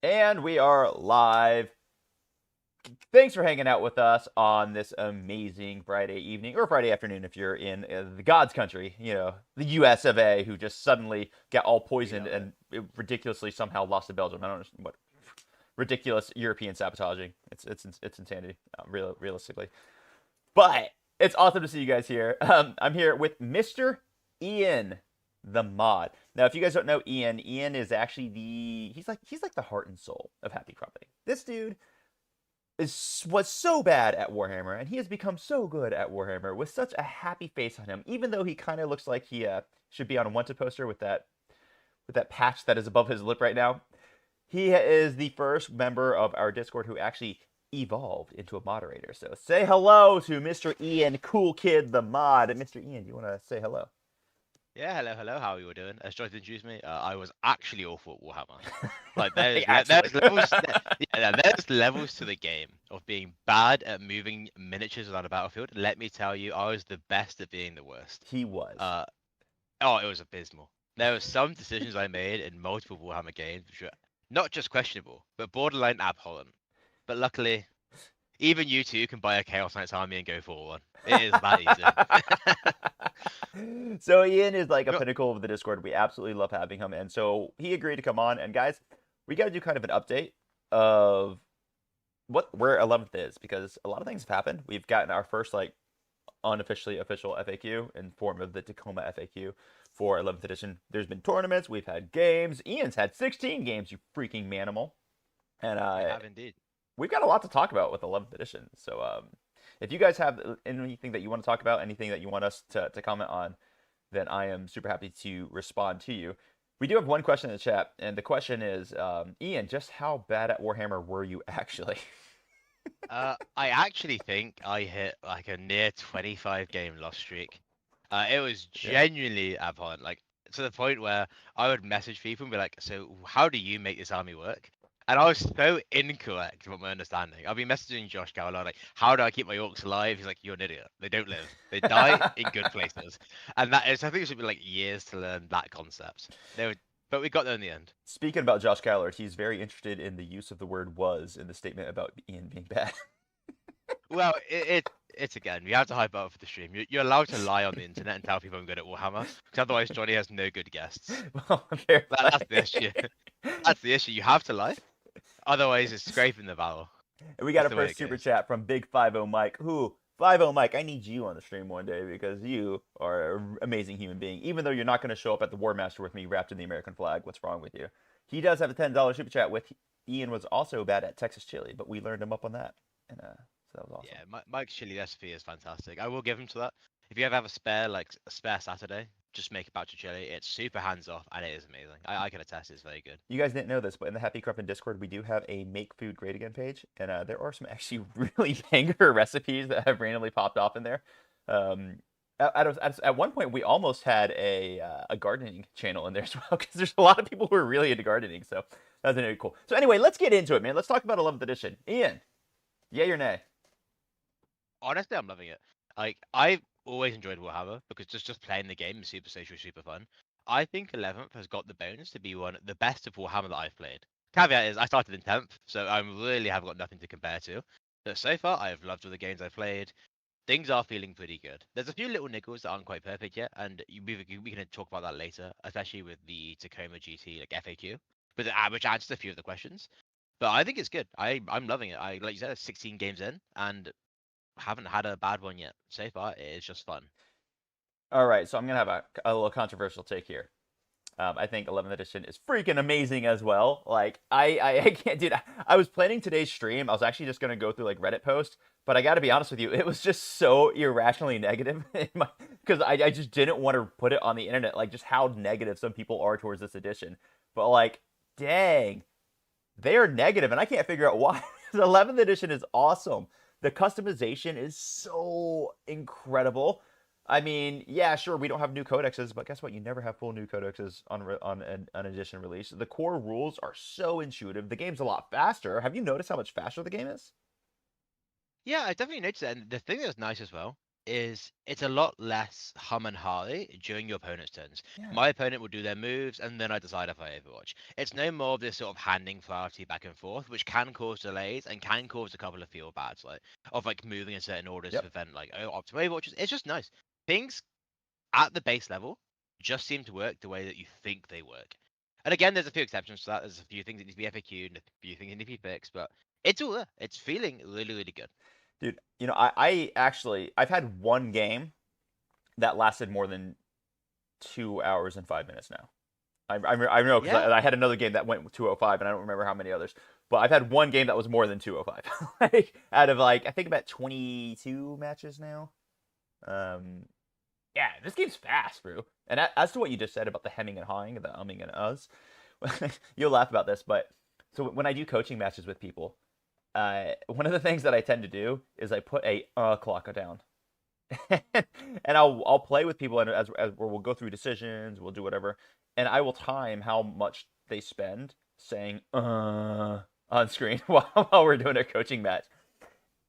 And we are live. Thanks for hanging out with us on this amazing Friday evening or Friday afternoon if you're in the God's country, the US of A, who just suddenly got all We poisoned love it. and ridiculously somehow lost to Belgium. I don't understand what ridiculous European sabotaging. It's insanity, realistically. But it's awesome to see you guys here. I'm here with Mr. Ian, the mod. Now, if you guys don't know Ian is actually he's like the heart and soul of Happy Company. This dude was so bad at Warhammer, and he has become so good at Warhammer with such a happy face on him. Even though he kind of looks like he should be on a wanted poster with that patch that is above his lip right now. He is the first member of our Discord who actually evolved into a moderator. So say hello to Mr. Ian, cool kid, the mod. Mr. Ian, do you want to say hello? Yeah, hello, hello. How are you all doing? As Jonathan introduced me, I was actually awful at Warhammer. Like Like, actually. there's levels, yeah, there's levels to the game of being bad at moving miniatures around a battlefield. Let me tell you, I was the best at being the worst. He was. Uh, oh, it was abysmal. There were some decisions I made in multiple Warhammer games which were not just questionable, but borderline abhorrent. But luckily, even you two can buy a Chaos Knights army and go for one. It is that easy. So Ian is like a Got- pinnacle of the Discord. We absolutely love having him, and so he agreed to come on. And guys, we got to do kind of an update of where 11th is because a lot of things have happened. We've gotten our first like unofficially official FAQ in form of the Tacoma FAQ for 11th edition. There's been tournaments. We've had games. Ian's had 16 games. You freaking manimal. And I have indeed. we've got a lot to talk about with 11th edition. So if you guys have anything that you want to talk about, anything that you want us to comment on, then I am super happy to respond to you. We do have one question in the chat, and the question is, Ian, just how bad at Warhammer were you actually? I actually think I hit like a near 25 game loss streak. It was Yeah. genuinely abhorrent, like to the point where I would message people and be like, "So how do you make this army work?" And I was so incorrect from my understanding. I'll be messaging Josh Gowler like, "How do I keep my orcs alive?" He's like, "You're an idiot. They don't live. They die in good places." And that is, I think it should be like years to learn that concept. But we got there in the end. Speaking about Josh Gallard, he's very interested in the use of the word "was" in the statement about Ian being bad. Well, it's again, you have to hype up for the stream. You're allowed to lie on the internet and tell people I'm good at Warhammer, because otherwise Johnny has no good guests. Well, fair That's the play. issue. That's the issue. You have to lie, otherwise it's scraping the barrel. And we got That's a the way it first super goes. chat from Big 50 Mike. Who 50 Mike, I need you on the stream one day because you are an amazing human being. Even though you're not going to show up at the War Master with me wrapped in the American flag, what's wrong with you? He does have a $10 super chat with Ian was also bad at Texas chili, but we learned him up on that, and so that was awesome. Yeah, Mike's chili recipe is fantastic. I will give him to that. If you ever have a spare, like a spare Saturday, just make a batch of chili. It's super hands off and it is amazing. I can attest it's very good. You guys didn't know this, but in the Happy Crumpin Discord, we do have a Make Food Great Again page, and there are some actually really banger recipes that have randomly popped off in there. Um, at one point, we almost had a gardening channel in there as well, because there's a lot of people who are really into gardening, so that's really cool. So anyway, let's get into it, man. Let's talk about 11th edition. Ian, yay or nay? Honestly, I'm loving it. Like I've always enjoyed Warhammer because just playing the game is super social, super fun. I think 11th has got the bonus to be one the best of Warhammer that I've played. Caveat is I started in 10th, so I really have got nothing to compare to. But so far, I have loved all the games I've played. Things are feeling pretty good. There's a few little niggles that aren't quite perfect yet, and we can talk about that later, especially with the Tacoma GT like FAQ, but which answers a few of the questions. But I think it's good. I'm loving it. I like you said, 16 games in, and haven't had a bad one yet. So far, it is just fun. All right, so I'm gonna have a little controversial take here. I think 11th edition is freaking amazing as well. Like I can't, dude. I was planning today's stream. I was actually just gonna go through like Reddit posts, but I got to be honest with you, it was just so irrationally negative because I just didn't want to put it on the internet, like just how negative some people are towards this edition. But like, dang, they are negative, and I can't figure out why. The 11th edition is awesome. The customization is so incredible. I mean, yeah, sure, we don't have new codexes, but guess what? You never have full new codexes on an edition release. The core rules are so intuitive. The game's a lot faster. Have you noticed how much faster the game is? Yeah, I definitely noticed that. And the thing that's nice as well, is it's a lot less hum and hardy during your opponent's turns. Yeah. My opponent will do their moves, and then I decide if I Overwatch. It's no more of this sort of handing priority back and forth, which can cause delays and can cause a couple of feel bads, like of like moving in certain orders to Yep. prevent like optimal Overwatches. It's just nice. Things at the base level just seem to work the way that you think they work. And again, there's a few exceptions to that. There's a few things that need to be FAQ'd and a few things that need to be fixed, but it's all there. It's feeling really, really good. Dude, I actually I've had one game that lasted more than 2 hours and 5 minutes now. I know because Yeah. I had another game that went 205, and I don't remember how many others. But I've had one game that was more than 205, like out of like I think about 22 matches now. Um, yeah, this game's fast, bro. And as to what you just said about the hemming and hawing, the umming and uhs, you'll laugh about this, but so when I do coaching matches with people, one of the things that I tend to do is I put a clock down. And I'll play with people and as we'll go through decisions, we'll do whatever, and I will time how much they spend saying on screen while we're doing a coaching match.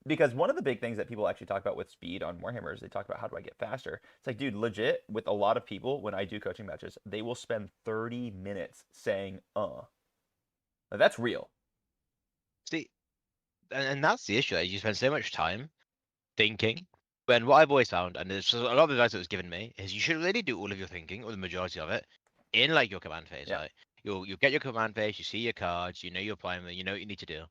Because one of the big things that people actually talk about with speed on Warhammer is they talk about how do I get faster. It's like, dude, legit with a lot of people when I do coaching matches, they will spend 30 minutes saying Now, that's real. See, and that's the issue. You spend so much time thinking. When what I've always found, and there's a lot of advice that was given me, is you should really do all of your thinking, or the majority of it, in like your command phase. Yeah. Like you'll get your command phase, you see your cards, you know your primer, you know what you need to do.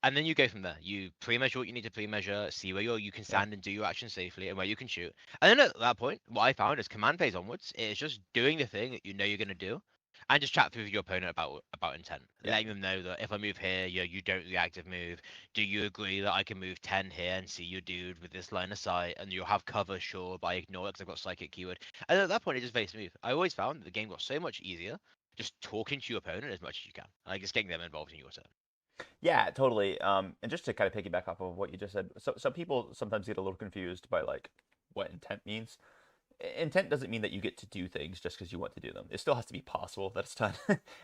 And then you go from there. You pre-measure what you need to pre-measure, see where you can Yeah. stand and do your action safely, and where you can shoot. And then at that point, what I found is command phase onwards is just doing the thing that you know you're gonna do, and just chat through with your opponent about intent, Yeah. letting them know that if I move here, you don't reactive move. Do you agree that I can move 10 here and see your dude with this line of sight, and you'll have cover, sure, but I ignore it because I've got psychic keyword. And at that point, it's just very smooth. I always found that the game got so much easier just talking to your opponent as much as you can, like just getting them involved in your turn. Yeah, totally. And just to kind of piggyback off of what you just said, so some people sometimes get a little confused by like what intent means. Intent doesn't mean that you get to do things just because you want to do them. It still has to be possible that it's done.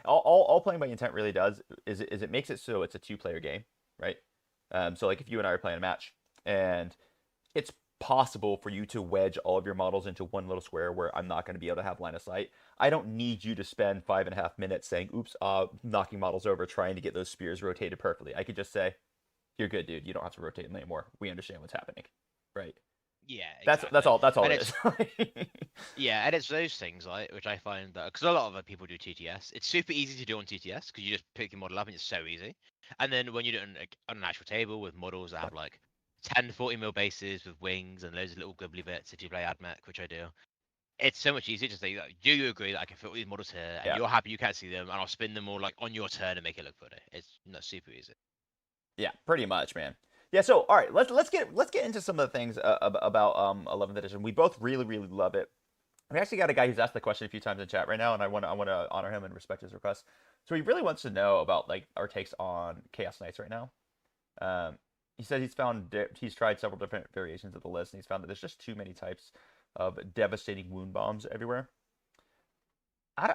All playing by intent really does is it makes it so it's a two-player game, right? So like if you and I are playing a match, and it's possible for you to wedge all of your models into one little square where I'm not going to be able to have line of sight. I don't need you to spend 5.5 minutes saying, oops, knocking models over, trying to get those spears rotated perfectly. I could just say, you're good, dude. You don't have to rotate them anymore. We understand what's happening. Right. Yeah, That's exactly. all And it it's is. Yeah, and it's those things, like, which I find that because a lot of other people do TTS, it's super easy to do on TTS because you just pick your model up and it's so easy. And then when you do it on an actual table with models that have like 10, 40 mil bases with wings and loads of little gubbly bits, if you play AdMech, which I do, it's so much easier to say, like, do you agree that I can fit all these models here and Yeah. you're happy you can't see them and I'll spin them all like on your turn and make it look pretty. It's not super easy. Yeah, pretty much, man. Yeah, so all right, let's get into some of the things about 11th edition. We both really love it. We actually got a guy who's asked the question a few times in chat right now, and I want to honor him and respect his request. So he really wants to know about like our takes on Chaos Knights right now. Um, he said he's tried several different variations of the list, and he's found that there's just too many types of devastating wound bombs everywhere. I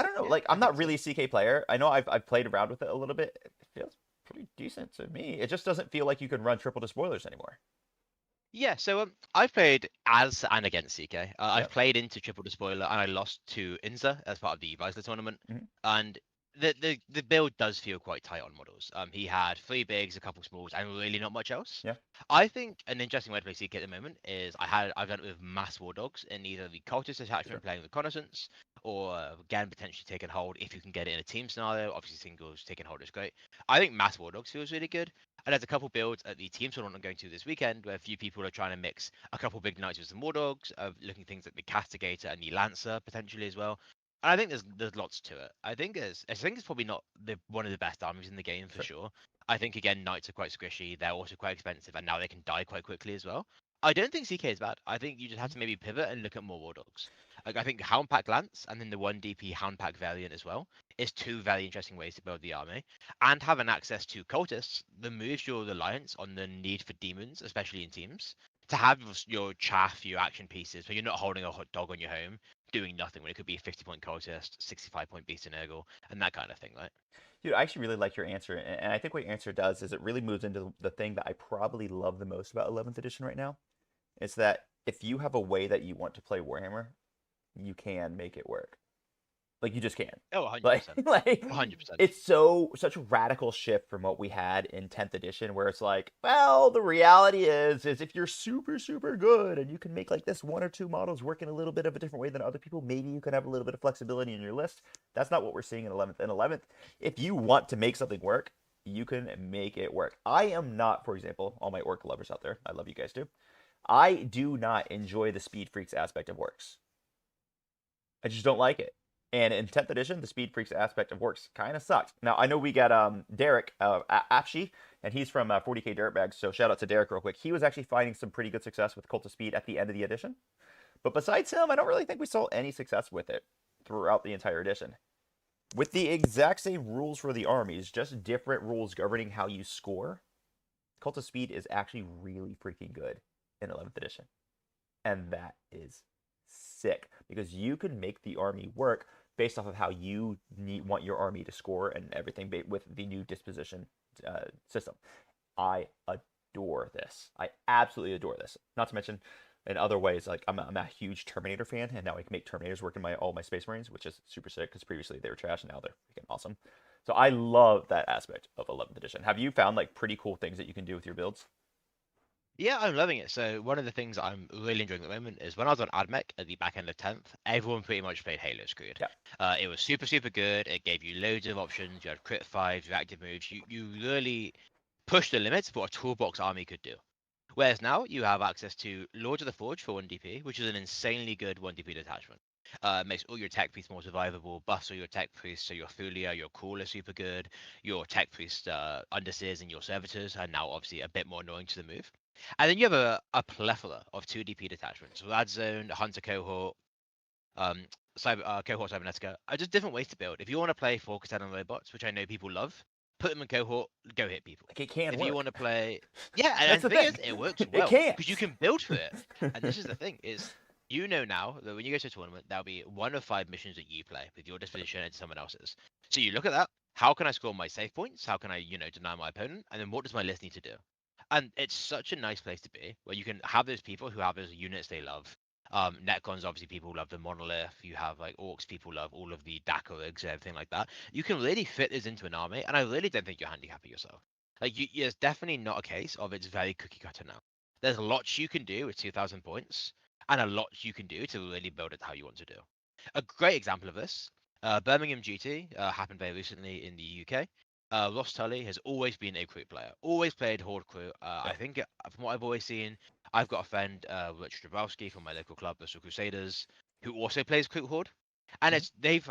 don't know. Yeah, Like I I'm not think so. really a CK player. I know I've played around with it a little bit. It feels pretty decent to me. It just doesn't feel like you can run triple despoilers anymore. Yeah, so I've played as and against CK. I've Yep. played into Triple Despoiler and I lost to Inza as part of the Visor tournament. Hmm. And the build does feel quite tight on models. He had three bigs, a couple smalls, and really not much else. Yeah. I think an interesting way to play CK at the moment is I've done it with mass war dogs in either the cultist Sure. attachment playing reconnaissance, or again potentially taking hold if you can get it in a team scenario. Obviously singles taking hold is great. I think mass war dogs feels really good. And there's a couple builds at the team tournament I'm going to this weekend where a few people are trying to mix a couple big knights with some war dogs, looking things like the Castigator and the Lancer potentially as well. And I think there's lots to it. I think it's probably not the one of the best armies in the game for Sure. sure. I think again knights are quite squishy. They're also quite expensive, and now they can die quite quickly as well. I don't think CK is bad. I think you just have to maybe pivot and look at more war dogs. Like I think Hound Pack Lance and then the one DP Hound Pack variant as well is two very interesting ways to build the army. And having access to cultists removes your reliance on the need for demons, especially in teams. To have your chaff, your action pieces, where you're not holding a hot dog on your home, doing nothing when it could be a 50-point cultist, 65-point beast in Urgle, and that kind of thing, right? Dude, I actually really like your answer, and I think what your answer does is it really moves into the thing that I probably love the most about 11th edition right now. It's that if you have a way that you want to play Warhammer, you can make it work. Like you just can. Oh, Like 100%. like 100%. it's such a radical shift from what we had in 10th edition where it's like, well, the reality is if you're super super good and you can make like this one or two models work in a little bit of a different way than other people, maybe you can have a little bit of flexibility in your list. That's not what we're seeing in 11th. In 11th, if you want to make something work, you can make it work. I am not, for example, all my orc lovers out there, I love you guys too. I do not enjoy the speed freaks aspect of orcs. I just don't like it. And in 10th edition, the Speed Freaks aspect of works kind of sucked. Now, I know we got Derek Apshi, and he's from 40K Dirtbags, so shout out to Derek real quick. He was actually finding some pretty good success with Cult of Speed at the end of the edition. But besides him, I don't really think we saw any success with it throughout the entire edition. With the exact same rules for the armies, just different rules governing how you score, Cult of Speed is actually really freaking good in 11th edition. And that is sick because you can make the army work based off of how you want your army to score and everything with the new disposition system. I adore this. I absolutely adore this. Not to mention, in other ways, like I'm a huge Terminator fan, and now I can make Terminators work in all my Space Marines, which is super sick because previously they were trash, and now they're freaking awesome. So I love that aspect of 11th edition. Have you found like pretty cool things that you can do with your builds? Yeah, I'm loving it. So one of the things I'm really enjoying at the moment is when I was on AdMech at the back end of 10th, everyone pretty much played Halo Screwed. Yeah. It was super, super good. It gave you loads of options. You had crit fives, reactive moves. You really pushed the limits of what a toolbox army could do. Whereas now you have access to Lords of the Forge for 1 DP, which is an insanely good 1 DP detachment. Makes all your tech priests more survivable, buffs all your tech priests, so your Thulia, your Call are super good, your tech priest underseers and your servitors are now obviously a bit more annoying to the move. And then you have a plethora of 2 DP detachments. Rad Zone, Hunter Cohort, Cohort Cybernetica are just different ways to build. If you want to play Focus on robots, which I know people love, put them in Cohort, go hit people. Like it can If you work. want to play, yeah, That's and the the thing thing. is, it works It well can't. because you can build for it. And this is the thing: is you know now that when you go to a tournament, there'll be 1 of 5 missions that you play with your disposition and someone else's. So you look at that. How can I score my save points? How can I, deny my opponent? And then what does my list need to do? And it's such a nice place to be where you can have those people who have those units they love. Netcons, obviously, people love the monolith. You have like orcs, people love all of the Dakorigs and everything like that. You can really fit this into an army, and I really don't think you're handicapping yourself. Like, it's definitely not a case of it's very cookie cutter now. There's lots you can do with 2,000 points, and a lot you can do to really build it how you want to do. A great example of this, Birmingham GT happened very recently in the UK. Ross Tully has always been a crew player, always played Horde crew. I Yep. think from what I've always seen, I've got a friend, Rich Dabrowski from my local club, Bristol Crusaders, who also plays crew Horde. And Mhm. they've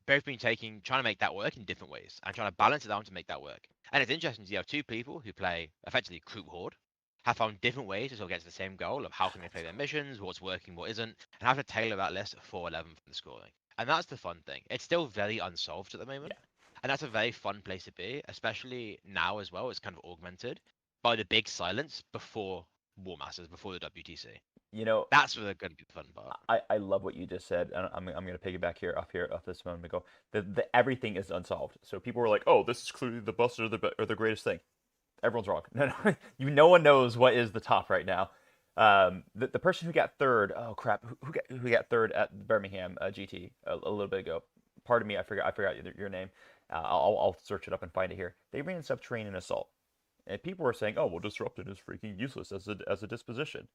both been trying to make that work in different ways and trying to balance it out to make that work. And it's interesting to see how 2 people who play effectively crew Horde have found different ways to sort of get to the same goal of how can they play their missions, what's working, what isn't, and have to tailor that list for 11 from the scoring. And that's the fun thing. It's still very unsolved at the moment. Yeah. And that's a very fun place to be, especially now as well. It's kind of augmented by the big silence before War Masters, before the WTC. You know, That's where going to be the fun part. I love what you just said. And I'm going to piggyback here off this moment ago. The everything is unsolved. So people were like, "Oh, this is clearly the busts are the greatest thing." Everyone's wrong. No, no, no one knows what is the top right now. The person who got third, oh crap, who got third at Birmingham GT a little bit ago. Pardon me, I forgot your name. I'll search it up and find it here. They ran subterranean assault, and people were saying, "Oh, well, disrupted is freaking useless as a disposition."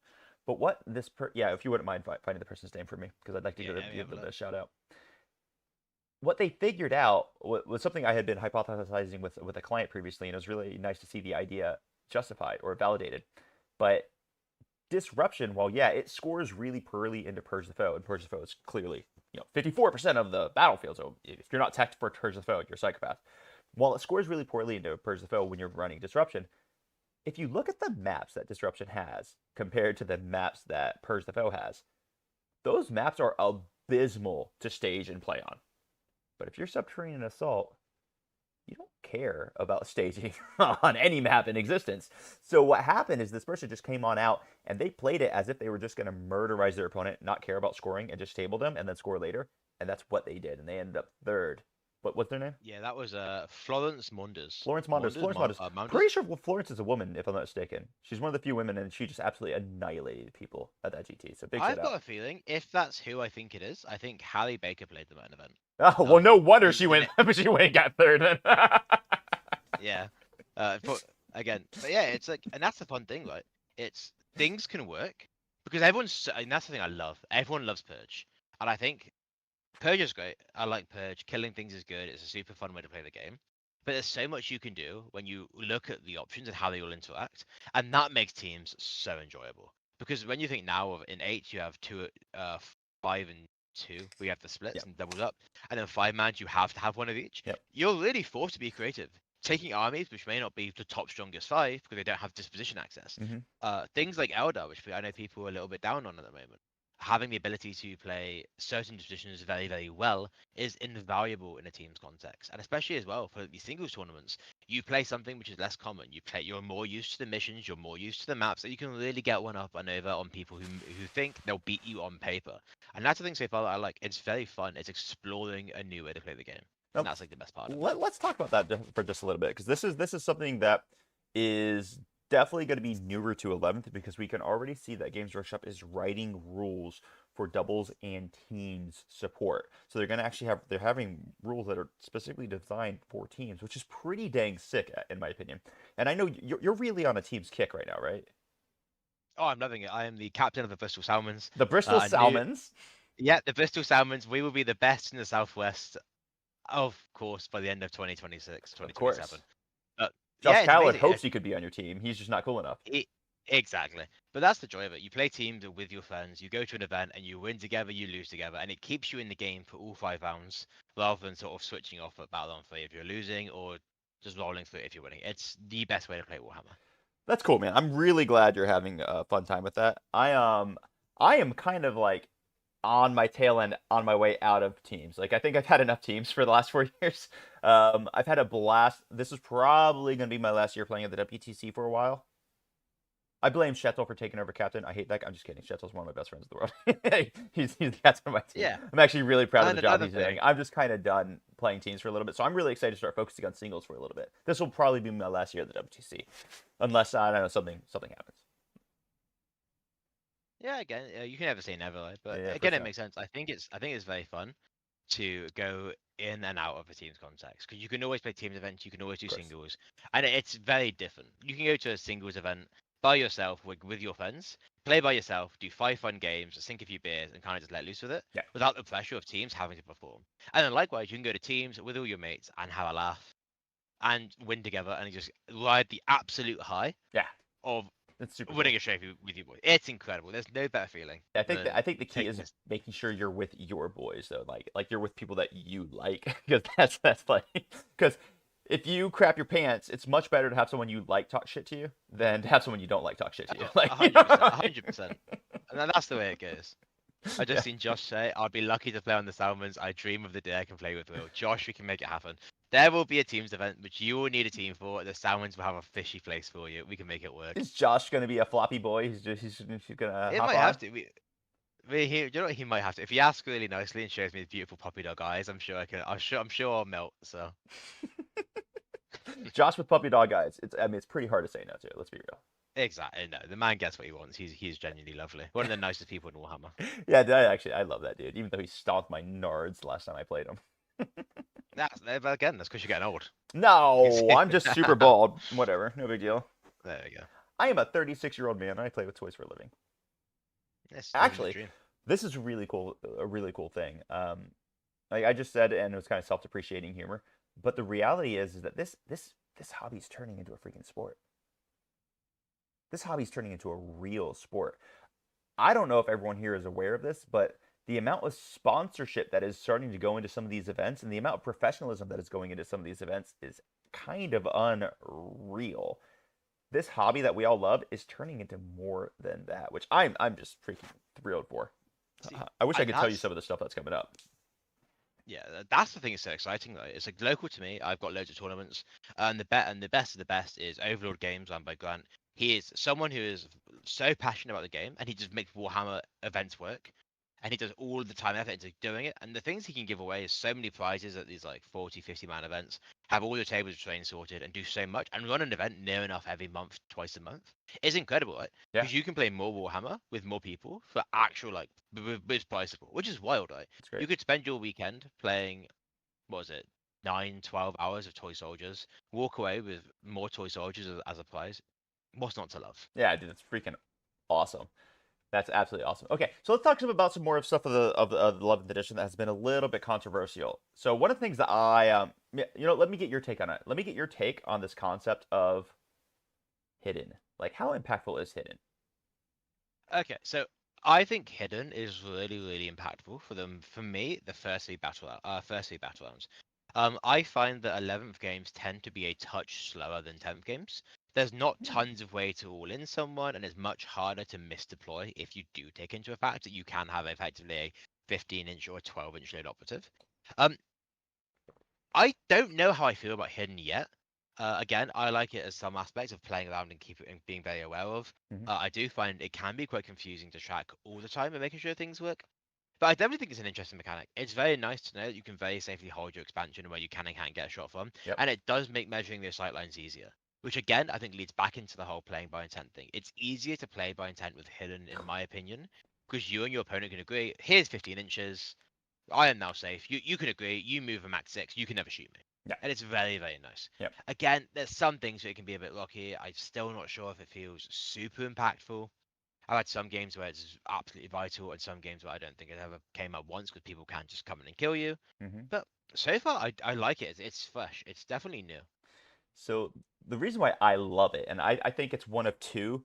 But what yeah, if you wouldn't mind finding the person's name for me, because I'd like to Yeah, give them yeah, a shout out. What they figured out was something I had been hypothesizing with a client previously, and it was really nice to see the idea justified or validated. But disruption, well, yeah, it scores really poorly into Purge the Foe, and Purge the Foe is clearly 54% of the battlefield. So if you're not teched for Purge the Foe, you're a psychopath. While it scores really poorly into Purge the Foe when you're running disruption, if you look at the maps that disruption has compared to the maps that Purge the Foe has, those maps are abysmal to stage and play on. But if you're subterranean assault, you don't care about staging on any map in existence. So what happened is this person just came on out and they played it as if they were just going to murderize their opponent, not care about scoring, and just table them and then score later. And that's what they did. And they ended up third What's their name? Yeah, that was Florence Munders. Florence Mondes. Florence Mondes. Mounders. Pretty sure Florence is a woman, if I'm not mistaken. She's one of the few women, and she just absolutely annihilated people at that GT. So big shout I've got out. a feeling if that's who I think it is, I think Hallie Baker played the main event. Oh well, Like no wonder the, she the went. ne- She went and got third. Then. yeah. But again, but yeah, it's like, and that's the fun thing, right? It's things can work because and that's the thing I love. Everyone loves Purge, and I think Purge is great. I like Purge. Killing things is good. It's a super fun way to play the game. But there's so much you can do when you look at the options and how they all interact, and that makes teams so enjoyable. Because when you think now of in 8, you have 5 and 2. We have the splits Yep. and doubles up, and then 5 man you have to have one of each. Yep. You're really forced to be creative. Taking armies, which may not be the top strongest 5 because they don't have disposition access. Mm-hmm. Things like Eldar, which I know people are a little bit down on at the moment, having the ability to play certain positions very, very well is invaluable in a team's context. And especially as well for these singles tournaments, you play something which is less common. You're more used to the missions, you're more used to the maps, that you can really get one up and over on people who think they'll beat you on paper. And that's the thing so far that I like. It's very fun. It's exploring a new way to play the game. Now, And that's like the best part of it. let's talk about that for just a little bit because this is something that is definitely going to be newer to 11th because we can already see that Games Workshop is writing rules for doubles and teams support. So they're going to actually they're having rules that are specifically designed for teams, which is pretty dang sick in my opinion. And I know you're really on a team's kick right now, right? Oh, I'm loving it. I am the captain of the Bristol Salmons. The Bristol I knew, Salmons, yeah, the Bristol Salmons. We will be the best in the Southwest, of course, by the end of 2026, of course. 2027. But Josh yeah, it's Callett amazing. hopes he could be on your team. He's just not cool enough. Exactly. But that's the joy of it. You play teams with your friends, you go to an event and you win together, you lose together, and it keeps you in the game for all 5 rounds rather than sort of switching off at Battle on 3 if you're losing or just rolling through it if you're winning. It's the best way to play Warhammer. That's cool, man. I'm really glad you're having a fun time with that. I am kind of like on my tail end, on my way out of teams. Like I think I've had enough teams for the last 4 years. I've had a blast. This is probably gonna be my last year playing at the WTC for a while. I blame Shetzel for taking over captain. I hate that guy. I'm just kidding. Shetzel's one of my best friends in the world. he's the captain of my team. Yeah. I'm actually really proud of And the job another he's doing. thing, I'm just kind of done playing teams for a little bit, so I'm really excited to start focusing on singles for a little bit. This will probably be my last year at the WTC, unless I don't know something happens. yeah, again, you can never say never, right? But Yeah, for again, it sure. makes sense. I think it's very fun to go in and out of a team's context because you can always play teams events, you can always do Of course. singles, and it's very different. You can go to a singles event by yourself with your friends, play by yourself, do 5 fun games, sink a few beers, and kind of just let loose with it Yeah. without the pressure of teams having to perform. And then likewise, you can go to teams with all your mates and have a laugh and win together and just ride the absolute high Yeah. of It's super winning cool. a trophy with your boys. It's incredible. There's no better feeling I think than I think the key taking is this. making sure you're with your boys though, like you're with people that you like, because that's like because if you crap your pants, it's much better to have someone you like talk shit to you than to have someone you don't like talk shit to you. Like 100%, 100%. And that's the way it goes. I just seen Josh say, I'd be lucky to play on the Salmons. I dream of the day I can play with Will. Josh, we can make it happen. There will be a teams event, which you will need a team for. The Salmons will have a fishy place for you. We can make it work. Is Josh gonna be a floppy boy? He's gonna It hop might on. have to. You know what? He might have to. If he asks really nicely and shows me his beautiful puppy dog eyes, I'm sure I can. I'm sure I'll melt. So Josh with puppy dog eyes. It's pretty hard to say no to. Let's be real. exactly. No, the man gets what he wants. He's genuinely lovely. One of the nicest people in Warhammer. Yeah, I love that dude. Even though he stomped my nards the last time I played him. But again, that's because you're getting old. No, I'm just super bald. Whatever, no big deal. There we go. I am a 36-year-old man. And I play with toys for a living. Yes, Actually, this is really cool. A really cool thing. Like I just said, and it was kind of self-depreciating humor. But the reality is that this hobby's turning into a freaking sport. This hobby's turning into a real sport. I don't know if everyone here is aware of this, but the amount of sponsorship that is starting to go into some of these events and the amount of professionalism that is going into some of these events is kind of unreal. This hobby that we all love is turning into more than that, which I'm just freaking thrilled for. See, I wish I could tell you that's some of the stuff that's coming up. yeah, that's the thing that's so exciting though. It's like local to me. I've got loads of tournaments, and the best of the best is Overlord Games run by Grant. He is someone who is so passionate about the game, and he just makes Warhammer events work. and he does all of the time and effort into doing it. And the things he can give away is so many prizes at these like 40, 50 man events, have all your tables of train sorted, and do so much, and run an event near enough every month, twice a month. It's incredible, right? Yeah, Because you can play more Warhammer with more people for actual like with prize support, which is wild, right? it's great. You could spend your weekend playing, what was it, 9, 12 hours of toy soldiers, walk away with more toy soldiers as a prize. What's not to love? Yeah, dude, that's freaking awesome. That's absolutely awesome. Okay, so let's talk about some more stuff of the 11th edition that has been a little bit controversial. So one of the things that let me get your take on it. Let me get your take on this concept of hidden. Like, how impactful is hidden? Okay, so I think hidden is really, really impactful for them. For me, the first three battle rounds. I find that 11th games tend to be a touch slower than 10th games. There's not Hmm. tons of way to all in someone, and it's much harder to misdeploy if you do take into effect that you can have effectively a 15-inch or a 12-inch load operative. Um, I don't know how I feel about hidden yet. Again, I like it as some aspects of playing around and keep it and being very aware of. Hmm. I do find it can be quite confusing to track all the time and making sure things work. But I definitely think it's an interesting mechanic. It's very nice to know that you can very safely hold your expansion where you can and can't get a shot from, Yep. and it does make measuring those sight lines easier. Which again, I think leads back into the whole playing by intent thing. It's easier to play by intent with hidden, in my opinion, because you and your opponent can agree. Here's 15 inches. I am now safe. You can agree. You move a max 6. You can never shoot me. Yeah. And it's very, very nice. Yep. Again, there's some things where it can be a bit rocky. I'm still not sure if it feels super impactful. I've had some games where it's absolutely vital, and some games where I don't think it ever came up once because people can just come in and kill you. Hmm. But so far, I like it. It's fresh. It's definitely new. So the reason why I love it, and I think it's one of two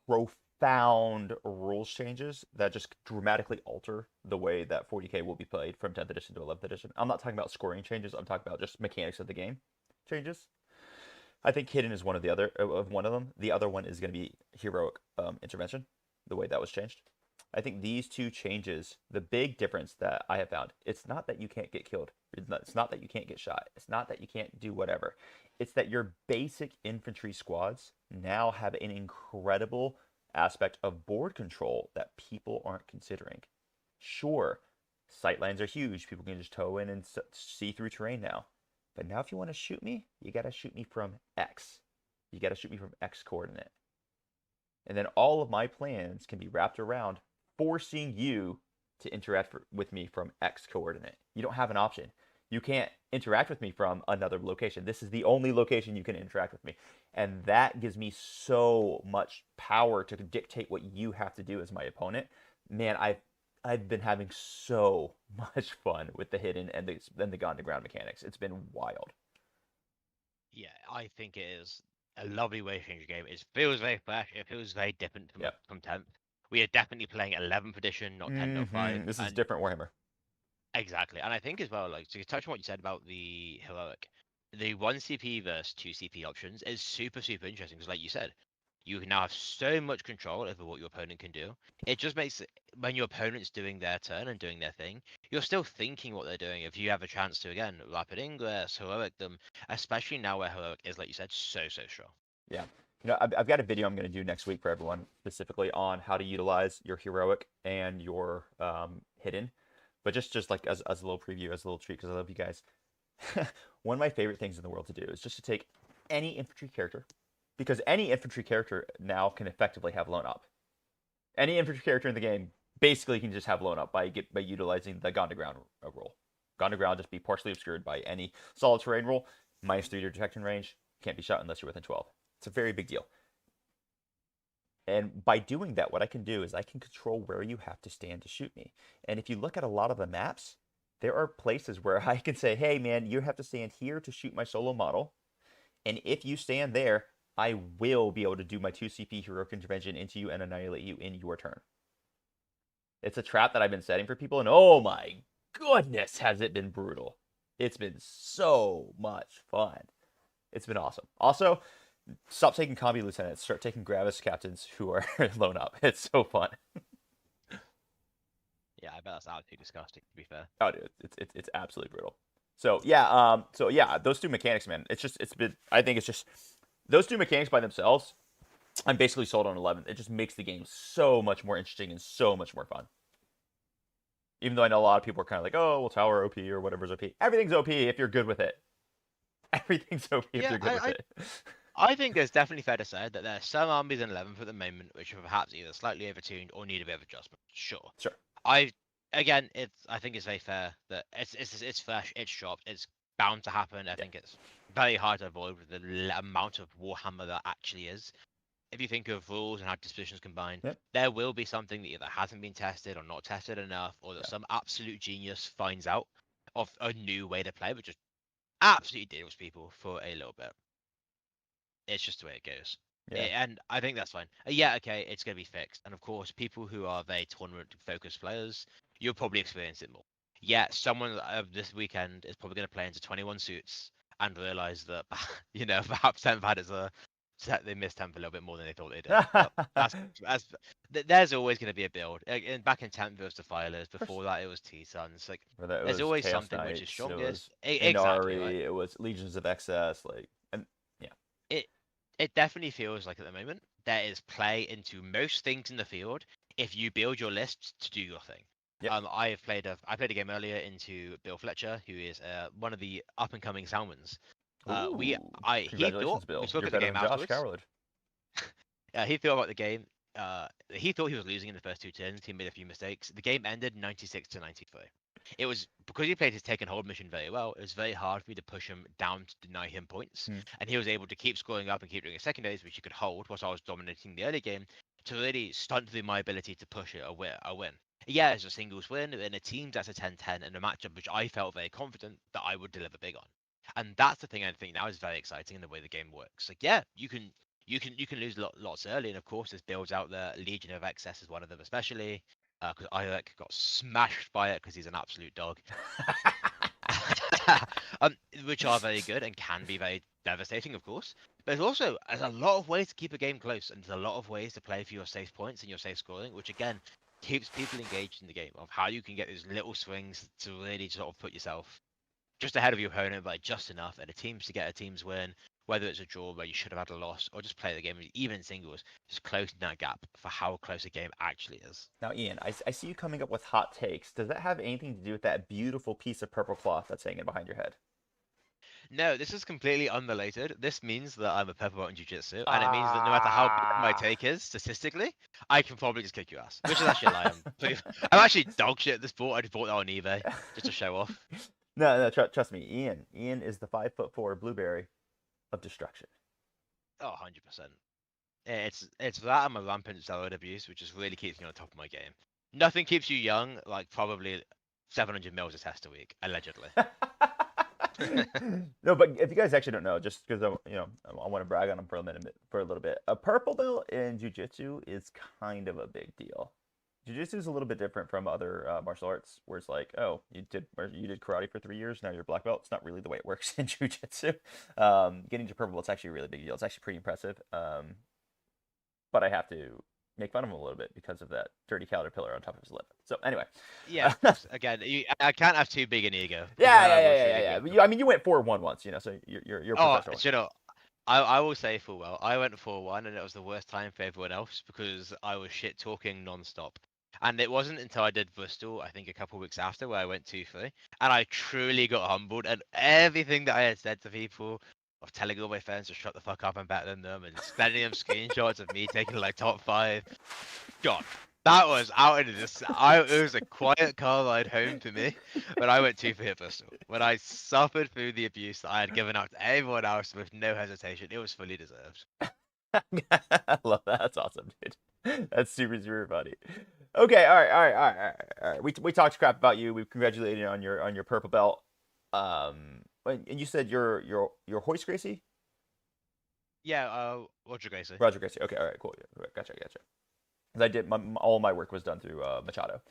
profound rules changes that just dramatically alter the way that 40K will be played from 10th edition to 11th edition. I'm not talking about scoring changes. I'm talking about just mechanics of the game changes. I think hidden is one of them. The other one is going to be heroic intervention, the way that was changed. I think these two changes, the big difference that I have found, it's not that you can't get killed. It's not that you can't get shot. It's not that you can't do whatever. It's that your basic infantry squads now have an incredible aspect of board control that people aren't considering. Sure, sightlines are huge. People can just tow in and see through terrain now. But now if you want to shoot me, you got to shoot me from X. You got to shoot me from X coordinate. And then all of my plans can be wrapped around forcing you to interact with me from X coordinate. You don't have an option. You can't interact with me from another location. This is the only location you can interact with me. And that gives me so much power to dictate what you have to do as my opponent. Man, I've been having so much fun with the hidden and the gun to ground mechanics. It's been wild. Yeah, I think it is a lovely way to change the game. It feels very fresh. It feels very different Yep. from 10th. We are definitely playing 11th edition, not 10.05. This is And different Warhammer. exactly. And I think as well, like to touch on what you said about the heroic, the 1 CP versus 2 CP options is super, super interesting because like you said, you can now have so much control over what your opponent can do. It just makes it when your opponent's doing their turn and doing their thing, you're still thinking what they're doing. If you have a chance to again, rapid ingress, heroic them, especially now where heroic is, like you said, so strong. Yeah. I've got a video I'm going to do next week for everyone specifically on how to utilize your heroic and your hidden. But just like as a little preview, as a little treat, because I love you guys. One of my favorite things in the world to do is just to take any infantry character, because any infantry character now can effectively have lone up. Any infantry character in the game basically can just have lone up by utilizing the gone to ground rule. Gone to ground just be partially obscured by any solid terrain rule, -3 to detection range, can't be shot unless you're within 12. It's a very big deal. And by doing that, what I can do is I can control where you have to stand to shoot me. And if you look at a lot of the maps, there are places where I can say, hey man, you have to stand here to shoot my solo model. And if you stand there, I will be able to do my 2 CP heroic intervention into you and annihilate you in your turn. It's a trap that I've been setting for people, and oh my goodness, has it been brutal. It's been so much fun. It's been awesome. Also, stop taking combi lieutenants. Start taking Gravis captains who are lone up. It's so fun. Yeah, I bet that's absolutely disgusting. To be fair. Oh, dude, it's absolutely brutal. So yeah, those two mechanics, man. It's been. I think it's just those two mechanics by themselves. I'm basically sold on 11. It just makes the game so much more interesting and so much more fun. Even though I know a lot of people are kind of like, oh, well, tower OP or whatever's OP. Everything's OP if you're good with it. Everything's OP if Yeah, you're good with it. I think it's definitely fair to say that there are some armies in 11th at the moment which are perhaps either slightly overtuned or need a bit of adjustment. Sure. Sure. I again, I think it's very fair that it's fresh, it's shopped, it's bound to happen. I Yeah. think it's very hard to avoid with the amount of Warhammer that actually is. If you think of rules and how dispositions combine, Yep. there will be something that either hasn't been tested or not tested enough, or that Yeah. some absolute genius finds out of a new way to play, which just absolutely deals people for a little bit. It's just the way it goes. Yeah. And I think that's fine. Yeah, okay, it's going to be fixed. And of course, people who are very tournament focused players, you'll probably experience it more. Yeah, someone this weekend is probably going to play into 21 suits and realize that, perhaps 10th had is a they missed 10th a little bit more than they thought they did. But there's always going to be a build. And back in 10th, it was Defilers. Before that, it was T-Suns. Like, Or that it there's was always Chaos something which is Knights, it was strongest. Exactly, right? Inari, it was Legions of Excess, like, and yeah. It definitely feels like at the moment there is play into most things in the field if you build your list to do your thing. Yep. I played a game earlier into Bill Fletcher, who is one of the up and coming Salmons. He Congratulations, thought Bill. we spoke You're at the better game than Josh afterwards. Coward. He thought about the game. He thought he was losing in the first two turns. He made a few mistakes. The game ended 96 to 93. It was because he played his take and hold mission very well. It was very hard for me to push him down to deny him points, Hmm. and he was able to keep scoring up and keep doing his secondaries, which he could hold whilst I was dominating the early game, to really stunt through my ability to push it a win. Yeah, it's a singles win in a team that's a 10-10 in a matchup which I felt very confident that I would deliver big on. And that's the thing I think now is very exciting in the way the game works. Like, yeah, you can lose lots early, and of course, there's builds out there. Legion of Excess is one of them, especially because Isaac got smashed by it because he's an absolute dog. Which are very good and can be very devastating, of course. But there's a lot of ways to keep a game close, and there's a lot of ways to play for your safe points and your safe scoring, which again keeps people engaged in the game of how you can get those little swings to really sort of put yourself just ahead of your opponent by just enough, and a team's to get a team's win, whether it's a draw where you should have had a loss, or just play the game even in singles, just closing that gap for how close a game actually is. Now, Ian, I see you coming up with hot takes. Does that have anything to do with that beautiful piece of purple cloth that's hanging behind your head? No, this is completely unrelated. This means that I'm a purple belt in jiu-jitsu, and it means that no matter how big my take is, statistically, I can probably just kick your ass. Which is actually a lie. I'm actually dog shit at this sport. I just bought that on eBay just to show off. No, trust me. Ian is the 5'4" blueberry of destruction. Oh, 100%. It's that and my rampant steroid abuse, which just really keeps me on top of my game. Nothing keeps you young like probably 700 mils a test a week, allegedly. No, but if you guys actually don't know, just because I want to brag on him for a little bit. A purple belt in jiu-jitsu is kind of a big deal. Jiu-jitsu is a little bit different from other martial arts, where it's like, oh, you did karate for 3 years, now you're a black belt. It's not really the way it works in jiu-jitsu. Getting to purple belt's actually a really big deal. It's actually pretty impressive. But I have to make fun of him a little bit because of that dirty caterpillar on top of his lip. So anyway. Yeah, of course. Again, I can't have too big an ego. Yeah. I mean, you went 4-1 once, so you're a Oh, professional. I will say full well. I went 4-1, and it was the worst time for everyone else because I was shit talking non-stop. And it wasn't until I did Bristol, I think a couple of weeks after, where I went 2-3, and I truly got humbled. And everything that I had said to people, of telling all my friends to shut the fuck up, I'm better than them, and sending them screenshots of me taking like top 5, God, that was out into this. It was a quiet car ride home for me when I went 2 for Bristol. When I suffered through the abuse that I had given out to everyone else with no hesitation, it was fully deserved. I love that. That's awesome, dude. That's super funny. Okay, all right. We talked crap about you. We congratulated you on your purple belt. And you said you're Hoist Gracie? Yeah, Roger Gracie. Roger Gracie. Okay, all right, cool. Yeah, gotcha. Because I did all my work was done through Machado.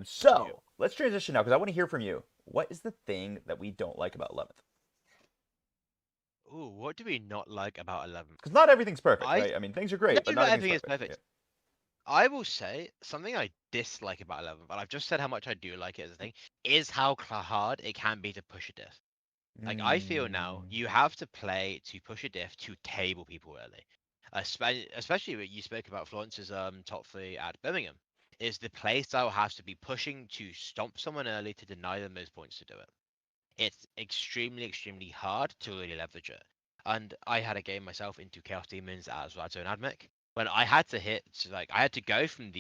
So let's transition now because I want to hear from you. What is the thing that we don't like about 11th? Ooh, what do we not like about 11th? Because not everything's perfect, right? I mean, things are great, but not everything everything's is perfect. Yeah. I will say something I dislike about 11th, and I've just said how much I do like it as a thing, is how hard it can be to push a diff. Like, I feel now you have to play to push a diff to table people early. Especially when you spoke about Florence's top 3 at Birmingham. is the playstyle has to be pushing to stomp someone early to deny them those points to do it. It's extremely, extremely hard to really leverage it. And I had a game myself into Chaos Demons as Radzone Admech when I had to I had to go from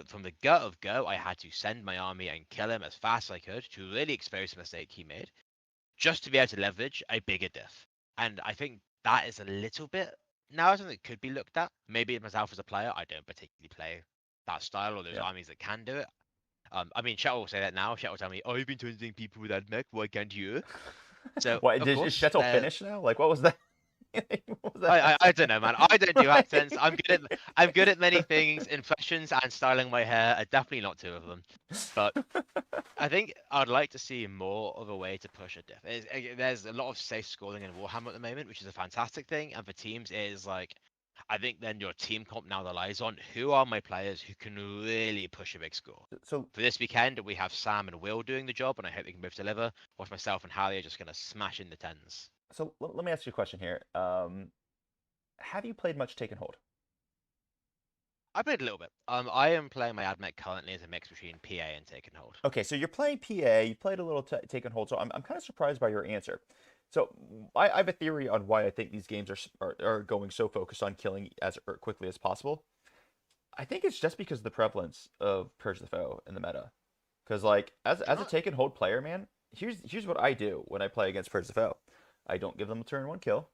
from the gut of go. I had to send my army and kill him as fast as I could to really expose the mistake he made, just to be able to leverage a bigger diff. And I think that is a little bit now something that could be looked at. Maybe myself as a player, I don't particularly play that style or those Yeah. armies that can do it. I mean, Chet will say that now. Chet will tell me, "Oh, you've been taunting people with Admech. Why can't you?" So, What of is course, Shettel finished now? Like, what was that? What was that I accent? don't know, man. I don't do accents. Right? I'm good at many things. Impressions and styling my hair are definitely not two of them. But I think I'd like to see more of a way to push a diff. There's a lot of safe scoring in Warhammer at the moment, which is a fantastic thing. And for teams, it is like, I think then your team comp now relies on who are my players who can really push a big score. So, For this weekend, we have Sam and Will doing the job, and I hope they can both deliver. Whilst myself and Harry are just going to smash in the tens. let me ask you a question here. Have you played much Take and Hold? I played a little bit. I am playing my AdMech currently as a mix between PA and Take and Hold. Okay, so you're playing PA. You played a little Take and Hold. So I'm kind of surprised by your answer. So I have a theory on why I think these games are going so focused on killing as quickly as possible. I think it's just because of the prevalence of Purge the Foe in the meta. Because like as a Take and Hold player, man, here's what I do when I play against Purge the Foe. I don't give them a turn one kill,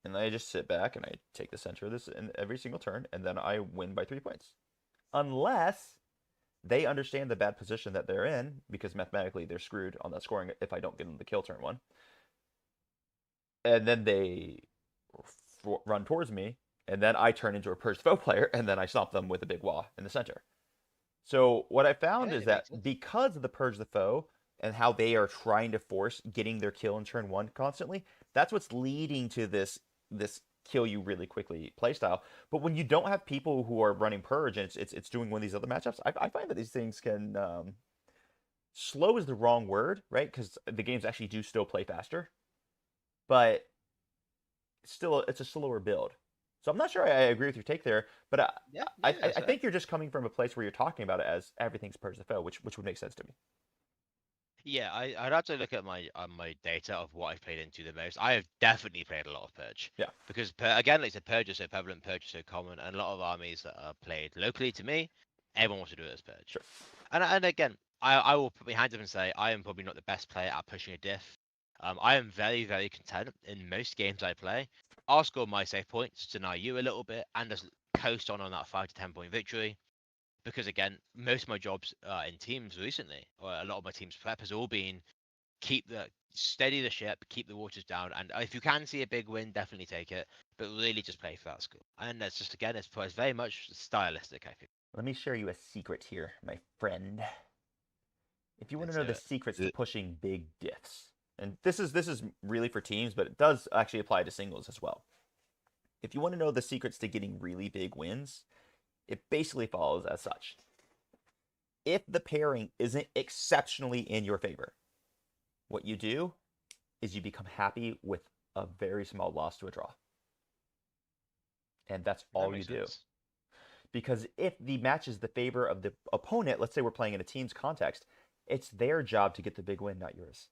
and then I just sit back and I take the center of this in every single turn, and then I win by 3 points. Unless they understand the bad position that they're in, because mathematically they're screwed on that scoring if I don't give them the kill turn one. And then they run towards me, and then I turn into a Purge Foe player, and then I stomp them with a big wah in the center. So what I found Yeah, is it makes that sense. because of the Purge the Foe and how they are trying to force getting their kill in turn one constantly, that's what's leading to this kill you really quickly playstyle. But when you don't have people who are running Purge and it's doing one of these other matchups, I find that these things can slow is the wrong word, right? Because the games actually do still play faster, but still it's a slower build. So I'm not sure I agree with your take there, but Yeah, I, yeah, I, that's I fair. think you're just coming from a place where you're talking about it as everything's Purge the Foe, which would make sense to me. Yeah, I'd have to look at my data of what I've played into the most. I have definitely played a lot of Purge Yeah, because again, like I said, Purge is so prevalent, Purge is so common, and a lot of armies that are played locally to me, everyone wants to do it as Purge. sure. And again, I will put my hands up and say I am probably not the best player at pushing a diff. I am very, very content in most games I play. I'll score my save points, deny you a little bit, and just coast on that 5 to 10 point victory. Because again, most of my jobs in teams recently, or a lot of my team's prep has all been steady the ship, keep the waters down, and if you can see a big win, definitely take it. But really, just play for that score. And that's just again, it's very much stylistic. I think. Let me share you a secret here, my friend. If you want to Let's know do the it. secrets to pushing big diffs, and this is really for teams, but it does actually apply to singles as well. If you want to know the secrets to getting really big wins, it basically follows as such. If the pairing isn't exceptionally in your favor, what you do is you become happy with a very small loss to a draw. And that's That all you makes do. sense. Because if the match is the favor of the opponent, let's say we're playing in a team's context, it's their job to get the big win, not yours.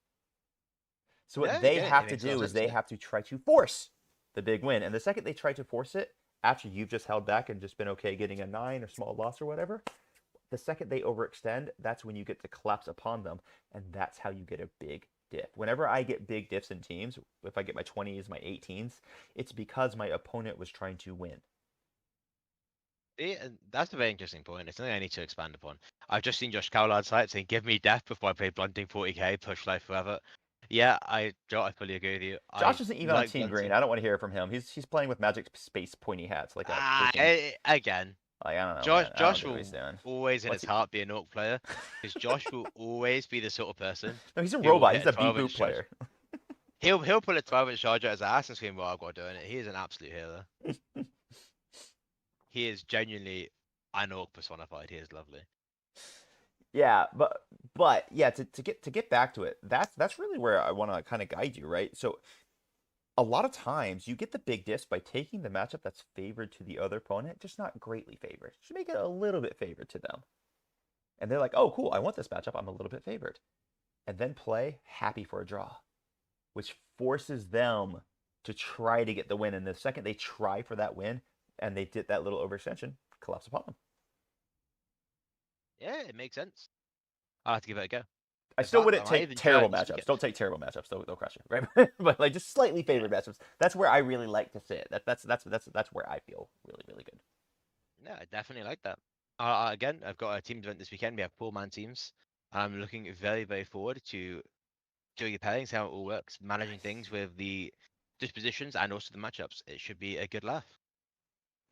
So what Yeah, they again, it have to makes a lot of do is sense to they me. have to try to force the big win. And the second they try to force it, after you've just held back and just been okay getting a 9 or small loss or whatever, the second they overextend, that's when you get to collapse upon them. And that's how you get a big diff. Whenever I get big diffs in teams, if I get my 20s, my 18s, it's because my opponent was trying to win. Yeah, and that's a very interesting point. It's something I need to expand upon. I've just seen Josh Cowlard's site saying, "Give me death before I play Blunting 40k, push life forever." Yeah, Joe, I fully agree with you. Josh I isn't even on like Team Green. Blunting. I don't want to hear from him. He's playing with Magic Space pointy hats like a freaking Again, like I don't know, Josh man. I don't Josh get what he's will doing. always in What's his he? heart be an Orc player, because Josh will always be the sort of person No, he's a who will robot. hit He's a a B 12-inch boot charge. player. He'll pull a 12-inch charge out his ass and scream, "Well, I've got doing it." He is an absolute hero. He is genuinely an Orc personified. He is lovely. Yeah, but yeah, to get back to it, that's really where I want to kind of guide you, right? So a lot of times you get the big diss by taking the matchup that's favored to the other opponent, just not greatly favored. Just make it a little bit favored to them. And they're like, oh, cool, I want this matchup. I'm a little bit favored. And then play happy for a draw, which forces them to try to get the win. And the second they try for that win and they did that little overextension, collapse upon them. Yeah, it makes sense. I'll have to give it a go. I In still fact, wouldn't I might take even try terrible it this matchups. weekend. Don't take terrible matchups. They'll crush you, right? But like just slightly Yeah, favored matchups. That's where I really like to sit. That's where I feel really really good. yeah, I definitely like that. Again, I've got a team event this weekend. We have 4-man teams. I'm looking very, very forward to doing the pairings, how it all works, managing things Nice. with the dispositions and also the matchups. It should be a good laugh.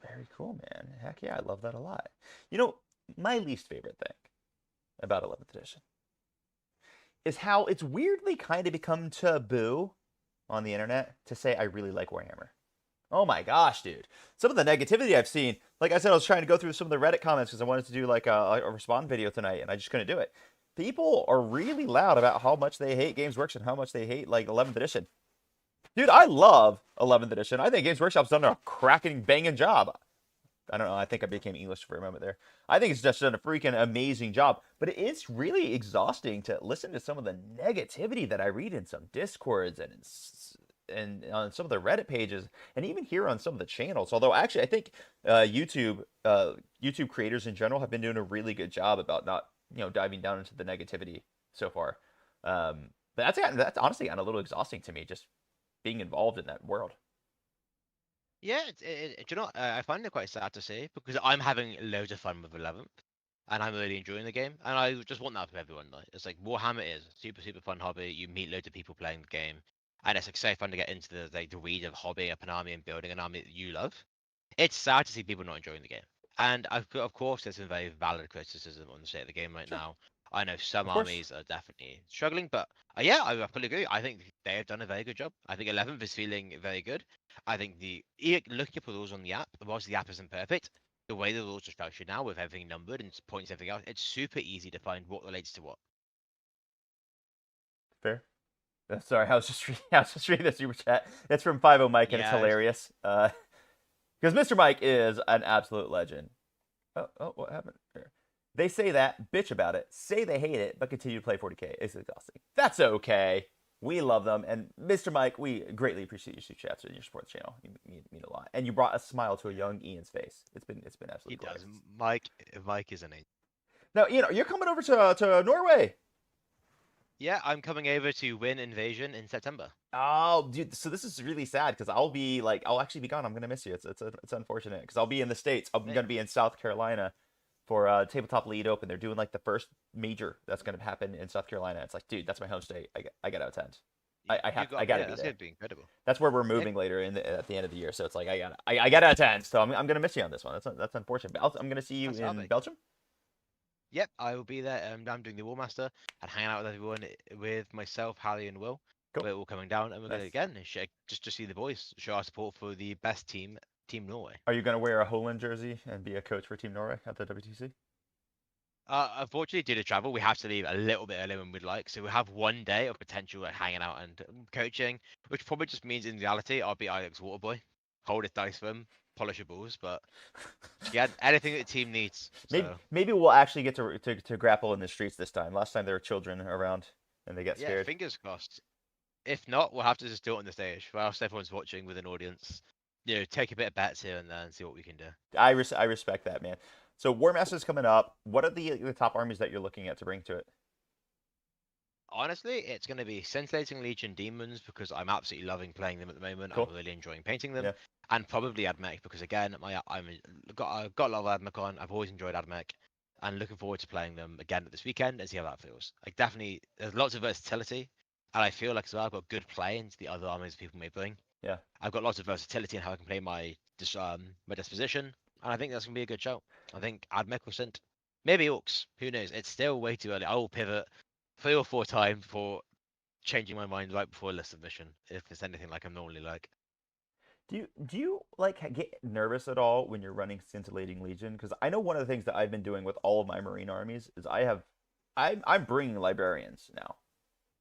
Very cool, man. Heck yeah, I love that a lot. You know, my least favorite thing about 11th edition is how it's weirdly kind of become taboo on the internet to say I really like Warhammer. Oh my gosh, dude. Some of the negativity I've seen, like I said, I was trying to go through some of the Reddit comments because I wanted to do like a respond video tonight and I just couldn't do it. People are really loud about how much they hate Games Workshop and how much they hate like 11th edition. Dude, I love 11th edition. I think Games Workshop's done a cracking banging job. I don't know. I think I became English for a moment there. I think it's just done a freaking amazing job. But it is really exhausting to listen to some of the negativity that I read in some Discords and on some of the Reddit pages, and even here on some of the channels. Although actually, I think YouTube creators in general have been doing a really good job about not diving down into the negativity so far. But that's honestly gotten a little exhausting to me, just being involved in that world. Yeah, do you know, I find it quite sad to say because I'm having loads of fun with 11th and I'm really enjoying the game. And I just want that for everyone. Like, it's like Warhammer is a super, super fun hobby. You meet loads of people playing the game. And it's like so fun to get into the weed of hobbying up an army and building an army that you love. It's sad to see people not enjoying the game. And of course, there's some very valid criticism on the state of the game right Sure, now. I know some of course. armies are definitely struggling, but yeah, I fully agree. I think they have done a very good job. I think 11th is feeling very good. I think looking up the rules on the app, whilst the app isn't perfect, the way the rules are structured now with everything numbered and points everything else, it's super easy to find what relates to what. Fair. Sorry, I was just reading the super chat. It's from 50 Mike and it's Yeah, hilarious. Because Mr. Mike is an absolute legend. Oh, what happened here? They say that, bitch about it, say they hate it, but continue to play 40K. It's exhausting. That's okay. We love them, and Mr. Mike, we greatly appreciate your super chats and your support of the channel. You mean a lot, and you brought a smile to a young Ian's face. It's been he absolutely does. glorious. Mike is an angel. Now you're coming over to Norway. Yeah, I'm coming over to win Invasion in September. Oh, dude, so this is really sad because I'll actually be gone. I'm gonna miss you. It's unfortunate because I'll be in the States. I'm Yeah, gonna be in South Carolina for Tabletop Lead Open. They're doing like the first major that's gonna happen in South Carolina. It's like, dude, that's my home state. I gotta attend. I gotta yeah, be that's there. gonna be incredible. That's where we're Yeah, moving later at the end of the year. So it's like I gotta attend. So I'm gonna miss you on this one. That's unfortunate. But I'm gonna see you that's in perfect. Belgium. Yep, I will be there. I'm doing the War Master and hanging out with everyone with myself, Harry, and Will. Cool, We're all coming down, and we're gonna nice. again just to see the boys, show our support for the best team, Team Norway. Are you gonna wear a Holland jersey and be a coach for Team Norway at the WTC? Unfortunately, due to travel, we have to leave a little bit earlier than we'd like. So we have one day of potential like hanging out and coaching, which probably just means in reality I'll be Alex Waterboy, hold his dice for him, polish your balls, but yeah, anything that the team needs. Maybe So maybe we'll actually get to grapple in the streets this time. Last time there were children around and they got yeah, scared. fingers crossed. If not, we'll have to just do it on the stage whilst everyone's watching with an audience. Take a bit of bets here and there and see what we can do. I respect that, man. So War Master's coming up. What are the top armies that you're looking at to bring to it? Honestly, it's going to be Scintillating Legion Demons because I'm absolutely loving playing them at the moment. I'm Cool. really enjoying painting them, Yeah. and probably Admech because again, I've got a lot of Admech on. I've always enjoyed Admech, and looking forward to playing them again this weekend and see how that feels. Like definitely, there's lots of versatility, and I feel like as well I've got good play into the other armies people may bring. Yeah. I've got lots of versatility in how I can play my disposition, and I think that's gonna be a good show. I think Admech will sent. Maybe Orcs. Who knows? It's still way too early. I will pivot 3 or 4 times before changing my mind right before a submission, if it's anything like I'm normally like. Do you like get nervous at all when you're running Scintillating Legion? Because I know one of the things that I've been doing with all of my Marine armies is I'm bringing librarians now.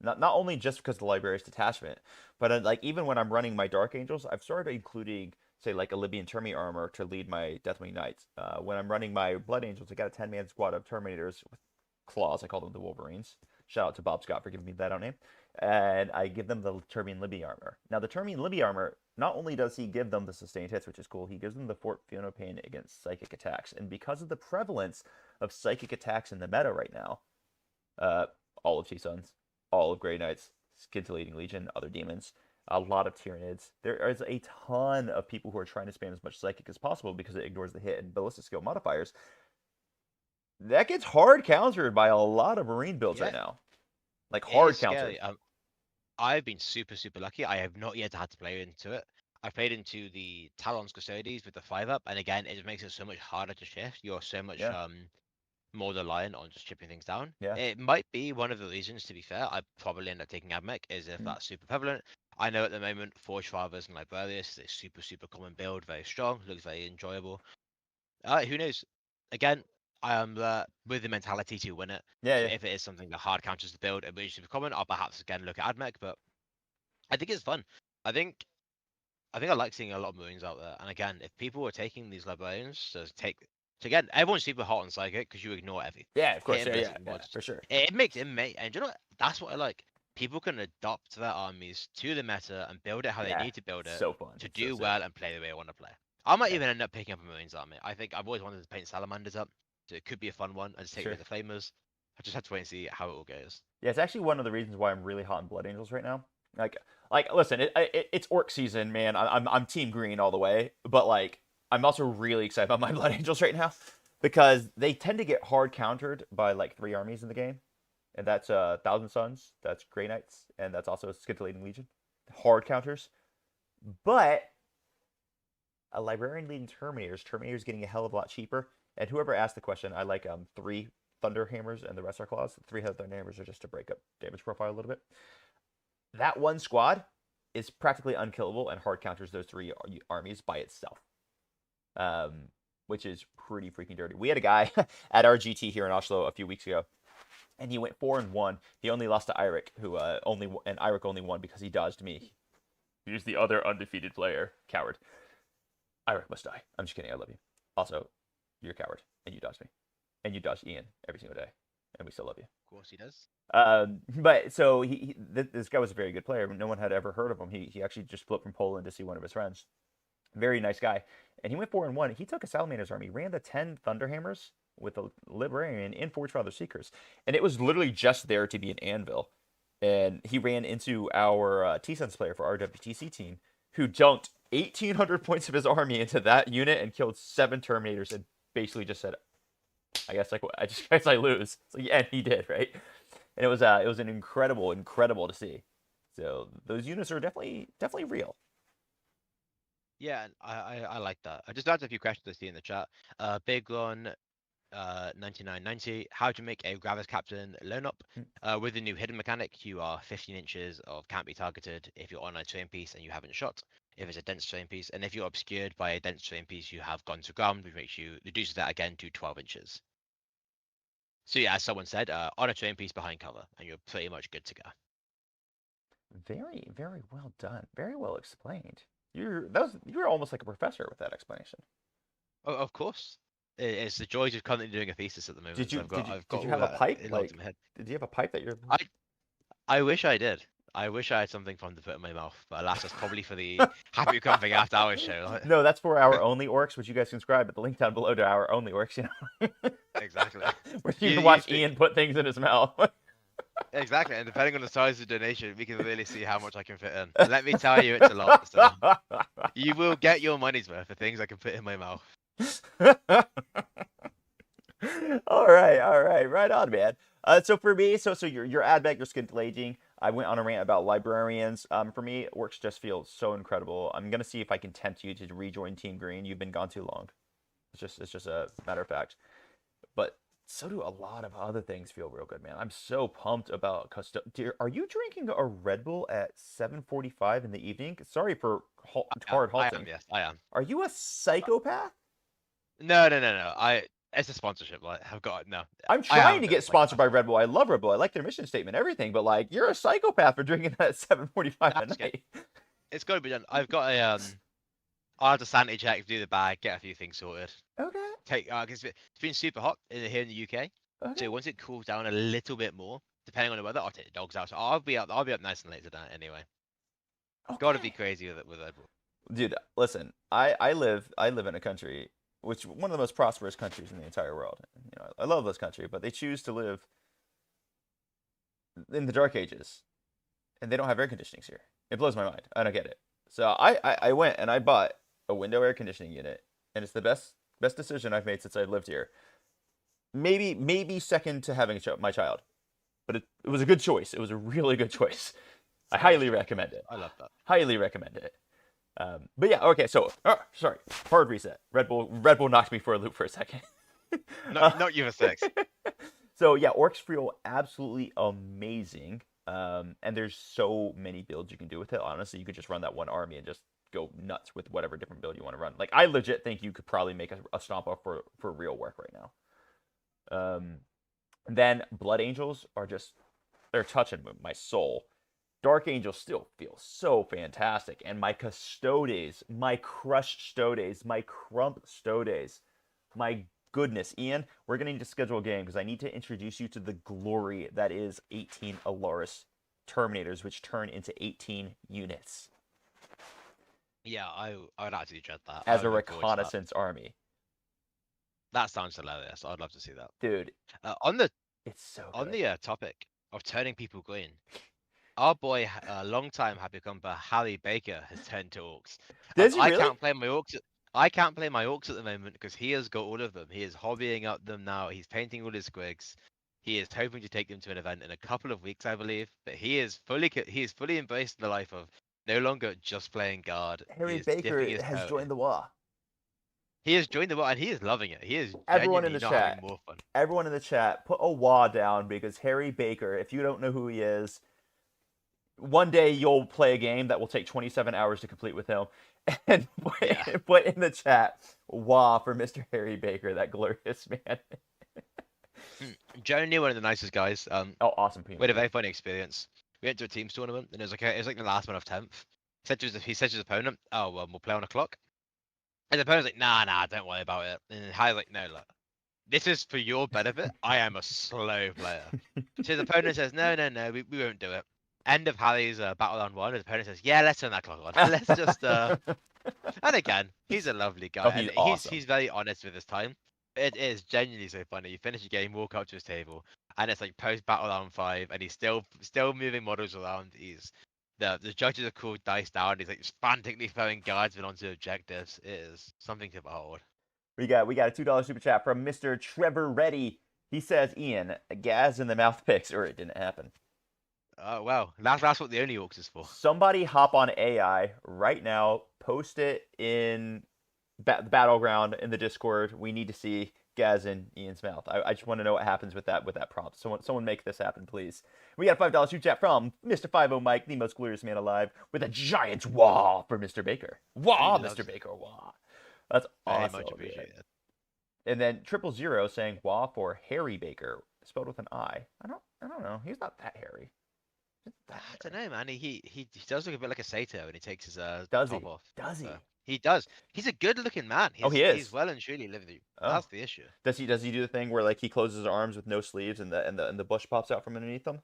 Not only just because of the library's detachment, but like even when I'm running my Dark Angels, I've started including say like a Libyan Termi armor to lead my Deathwing Knights. When I'm running my Blood Angels, I got a 10-man squad of Terminators with claws. I call them the Wolverines. Shout out to Bob Scott for giving me that out name. And I give them the Terbian Libby armor. Now, the Terbian Libby armor, not only does he give them the sustained hits, which is cool, he gives them the Fort Fiona Pain against psychic attacks. And because of the prevalence of psychic attacks in the meta right now, all of T-Suns, all of Grey Knights, Scintillating Legion, other demons, a lot of Tyranids. There is a ton of people who are trying to spam as much psychic as possible because it ignores the hit and ballistic skill modifiers. That gets hard countered by a lot of Marine builds right now. Like hard countered. I've been super, super lucky. I have not yet had to play into it. I played into the Talon's Custodies with the 5-up, and again, it just makes it so much harder to shift. You're so much more reliant on just chipping things down. Yeah. It might be one of the reasons, to be fair, I probably end up taking Admech, is if that's super prevalent. I know at the moment, Forge Fathers and Librarius is a super, super common build, very strong, looks very enjoyable. Who knows? Again, I am with the mentality to win it. Yeah, So yeah. if it is something that hard counters the build, it will be super common, I'll perhaps again look at Admech, but I think it's fun. I think I like seeing a lot of Marines out there. And again, if people are taking these Librarians again, everyone's super hot on Psychic because you ignore everything. Yeah, of course. Hit and Yeah, miss yeah, and yeah, mods. for sure. It makes it mate, and you know what? That's what I like. People can adopt their armies to the meta and build it how they need to build it So fun. to So do sick. well and play the way I want to play. I might even end up picking up a Marines army. I think I've always wanted to paint Salamanders up, so it could be a fun one and just take away the Flamers. I just have to wait and see how it all goes. Yeah, it's actually one of the reasons why I'm really hot on Blood Angels right now. Like, listen, it's Orc season, man. I'm Team Green all the way, but like, I'm also really excited about my Blood Angels right now because they tend to get hard countered by like 3 armies in the game, and that's Thousand Suns, that's Grey Knights, and that's also Scintillating Legion. Hard counters, but a Librarian leading Terminators getting a hell of a lot cheaper. And whoever asked the question, I like 3 Thunder Hammers and the rest are claws. 3 Thunder Hammers are just to break up damage profile a little bit. That one squad is practically unkillable and hard counters those 3 armies by itself, which is pretty freaking dirty. We had a guy at our GT here in Oslo a few weeks ago, and he went 4-1. He only lost to Eirik, who Eirik only won because he dodged me. He's the other undefeated player. Coward. Eirik must die. I'm just kidding. I love you. Also, you're a coward, and you dodged me, and you dodged Ian every single day, and we still love you. Of course he does. But so this guy was a very good player. No one had ever heard of him. He actually just flew up from Poland to see one of his friends. Very nice guy. And he went 4-1. He took a Salamander's army, ran the 10 Thunderhammers with a Librarian in Forge Father Seekers. And it was literally just there to be an anvil. And he ran into our T-Suns player for our WTC team, who dunked 1,800 points of his army into that unit and killed 7 Terminators and basically just said, I guess I lose. So yeah, and he did, right? And it was an incredible to see. So those units are definitely real. Yeah, I like that. I just asked a few questions I see in the chat. Big Ron, 9990. How to make a Gravis Captain loan up? With the new hidden mechanic, you are 15 inches of can't be targeted if you're on a terrain piece and you haven't shot. If it's a dense terrain piece, and if you're obscured by a dense terrain piece, you have gone to ground, which makes you reduces that again to 12 inches. So yeah, as someone said, on a terrain piece behind cover, and you're pretty much good to go. Very, very well done. Very well explained. You're almost like a professor with that explanation. Oh, of course. It's the joys of currently doing a thesis at the moment. Did you I've have a pipe? Like, did you have a pipe that you're? I wish I did. I wish I had something fun to put in my mouth, but alas, that's probably for the Happy Coming After Hours show. No, that's for our only orcs, which you guys can subscribe at the link down below to our only orcs. You know. Exactly. Where you can watch Ian put things in his mouth. Exactly, and depending on the size of the donation, we can really see how much I can fit in. Let me tell you, it's a lot. So you will get your money's worth for things I can fit in my mouth. all right, right on, man. So for me, so your Admech, your Scintillating. I went on a rant about Librarians. For me, orcs just feel so incredible. I'm gonna see if I can tempt you to rejoin Team Green. You've been gone too long. It's just a matter of fact. But so do a lot of other things feel real good, man. I'm so pumped about custom. Are you drinking a Red Bull at 7:45 in the evening? Sorry for hard halting. I am, yes, I am. Are you a psychopath? No. It's a sponsorship. Like, I've got no. I'm trying to get sponsored by Red Bull. I love Red Bull. I like their mission statement, everything. But like, you're a psychopath for drinking that at 7:45 at night. It's got to be done. I've got a I'll have to sanity check, do the bag, get a few things sorted. Okay. Cause it's been super hot here in the UK. Okay. So once it cools down a little bit more, depending on the weather, I'll take the dogs out. So I'll be up. I'll be up nice and late tonight anyway. Gotta be Okay. crazy with it with Red Bull. Dude, listen. I live in a country which one of the most prosperous countries in the entire world. You know, I love this country, but they choose to live in the dark ages, and they don't have air conditionings here. It blows my mind. I don't get it. So I went and I bought a window air conditioning unit, and it's the best decision I've made since I've lived here. Maybe second to having my child, but it was a good choice. It was a really good choice. I Very highly strong recommend choice. it. I love that. Highly recommend it. But yeah, okay. So, sorry, hard reset. Red Bull knocked me for a loop for a second. Not you for six. So yeah, Orcs feel absolutely amazing. And there's so many builds you can do with it. Honestly, you could just run that one army and just go nuts with whatever different build you want to run. Like I legit think you could probably make a stomp off for real work right now. Then Blood Angels are just they're touching my soul. Dark Angels still feel so fantastic, and my Custodes, my Crush Stodes, my Crump Stodes, my goodness, Ian, we're gonna need to schedule a game because I need to introduce you to the glory that is 18 Alaris Terminators, which turn into 18 units Yeah, I would actually dread that. I as would a look forward to that. reconnaissance army, That sounds hilarious. I'd love to see that. dude. On the It's so good. topic of turning people green, our boy, long time happy camper Harry Baker has turned to orcs. Does he I really? can't play my orcs. I can't play my orcs at the moment because he has got all of them. He is hobbying up them now. He's painting all his squigs. He is hoping to take them to an event in a couple of weeks, I believe. But he is fully embraced the life of no longer just playing guard. He Harry is dipping Baker his has toe. joined the WA. He has joined the war and he is loving it. He is Everyone in genuinely the not having chat, more fun. everyone in the chat, put a WA down because Harry Baker, if you don't know who he is, one day you'll play a game that will take 27 hours to complete with him. And Yeah. put in the chat WA for Mr. Harry Baker, that glorious man. Genuinely one of the nicest guys. Oh, awesome We people. had a very funny experience. We went to a teams tournament and it was like the last one of 10th. He said to his opponent, "Oh, well, we'll play on a clock." And the opponent's like, "Nah, don't worry about it." And Harry's like, "No, look, this is for your benefit. I am a slow player." So his opponent says, "No, we won't do it." End of Harry's battle round one. His opponent says, "Yeah, let's turn that clock on. Let's just." And again, he's a lovely guy, Oh, and he's he's awesome. he's very honest with his time. It is genuinely so funny. You finish your game, walk up to his table, and it's like post battle round 5, and he's still moving models around. The judges are called dice down. He's like just frantically throwing guardsmen onto objectives. It is something to behold. We got a $2 super chat from Mr. Trevor Reddy. He says, Ian, gas in the mouth picks, or it didn't happen. Well, that's what the only orcs is for. Somebody hop on AI right now, post it in Battleground in the Discord. We need to see gas in Ian's mouth. I just want to know what happens with that prompt. Someone make this happen, please. We got a $5 super chat from Mr. 50 Mike, the most glorious man alive, with a giant wah for Mr. Baker. Wah, Mr. Baker, wah. That's Very awesome. much appreciated. And then 000 saying wah for Harry Baker, spelled with an I. I don't know. He's not that hairy. I don't know, man. He does look a bit like a satyr when he takes his Does top he? off. Does he? He does. He's a good-looking man. Oh, he He's is. well and truly living. Oh. That's the issue. Does he do the thing where like he closes his arms with no sleeves and the bush pops out from underneath them?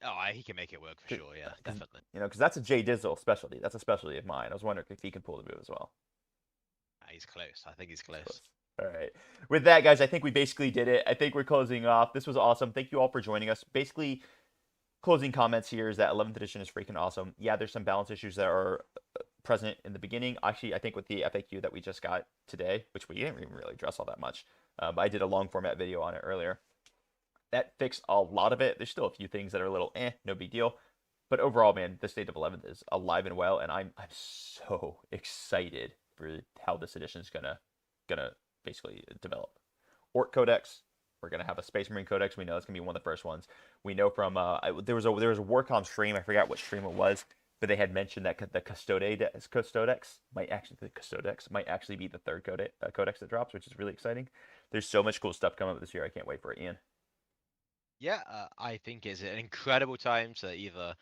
Oh, he can make it work for sure. Yeah, definitely. You know, because that's a Jay Dizzle specialty. That's a specialty of mine. I was wondering if he can pull the move as well. He's close. I think he's close. All right. With that, guys, I think we basically did it. I think we're closing off. This was awesome. Thank you all for joining us. Basically, closing comments here is that 11th edition is freaking awesome. Yeah, there's some balance issues that are present in the beginning. Actually, I think with the FAQ that we just got today, which we didn't even really address all that much, but I did a long format video on it earlier. That fixed a lot of it. There's still a few things that are a little no big deal. But overall, man, the state of 11th is alive and well, and I'm so excited for how this edition is gonna basically develop. Orc Codex, we're gonna have a Space Marine Codex. We know it's gonna be one of the first ones. We know from there was a Warcom stream. I forgot what stream it was, but they had mentioned that the Custodex might actually be the third codex that drops, which is really exciting. There's so much cool stuff coming up this year. I can't wait for it, Ian. Yeah, I think it's an incredible time to either